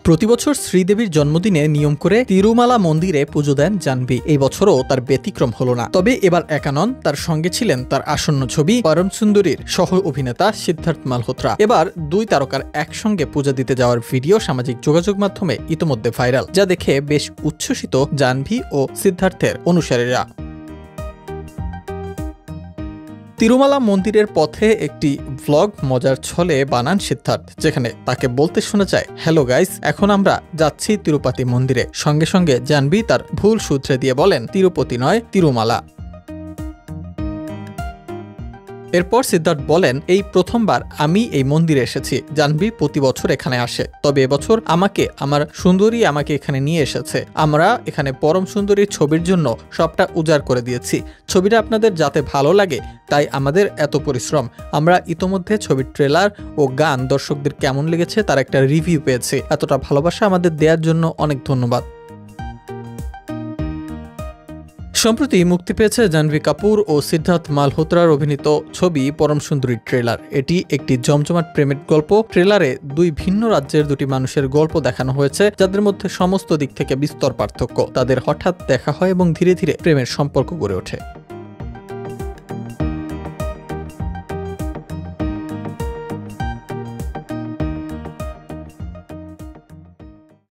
প্রতিবছর শ্রীদেবীর জন্মদিনে নিয়ম করে তিরুমালা মন্দিরে পুজো দেন জাহ্নবী। এই বছরও তার ব্যতিক্রম হলো না। তবে এবার একা নন, তার সঙ্গে ছিলেন তার আসন্ন ছবি পরম সুন্দরীর সহ অভিনেতা সিদ্ধার্থ মালহোত্রা। এবার দুই তারকার একসঙ্গে পূজা দিতে যাওয়ার ভিডিও সামাজিক যোগাযোগ মাধ্যমে ইতোমধ্যে ভাইরাল, যা দেখে বেশ উচ্ছ্বসিত জাহ্নবী ও সিদ্ধার্থের অনুসারীরা। তিরুমালা মন্দিরের পথে একটি ভ্লগ মজার ছলে বানান সিদ্ধার্থ, যেখানে তাকে বলতে শোনা যায়, হ্যালো গাইস, এখন আমরা যাচ্ছি তিরুপতি মন্দিরে। সঙ্গে সঙ্গে জাহ্নবী তার ভুল শুধরে দিয়ে বলেন, তিরুপতি নয়, তিরুমালা। এরপর সিদ্ধার্থ বলেন, এই প্রথমবার আমি এই মন্দিরে এসেছি। জাহ্নবী প্রতি বছর এখানে আসে, তবে এবছর আমার সুন্দরী আমাকে এখানে নিয়ে এসেছে। আমরা এখানে পরম সুন্দরীর ছবির জন্য সবটা উজাড় করে দিয়েছি। ছবিটা আপনাদের যাতে ভালো লাগে, তাই আমাদের এত পরিশ্রম। আমরা ইতোমধ্যে ছবির ট্রেলার ও গান দর্শকদের কেমন লেগেছে তার একটা রিভিউ পেয়েছি। এতটা ভালোবাসা আমাদের দেওয়ার জন্য অনেক ধন্যবাদ। সম্প্রতি মুক্তি পেয়েছে জাহ্নবী কাপুর ও সিদ্ধার্থ মালহোত্রার অভিনীত ছবি পরম সুন্দরী ট্রেলার। এটি একটি জমজমাট প্রেমের গল্প। ট্রেলারে দুই ভিন্ন রাজ্যের দুটি মানুষের গল্প দেখানো হয়েছে, যাদের মধ্যে সমস্ত দিক থেকে বিস্তর পার্থক্য। তাদের হঠাৎ দেখা হয় এবং ধীরে ধীরে প্রেমের সম্পর্ক গড়ে ওঠে।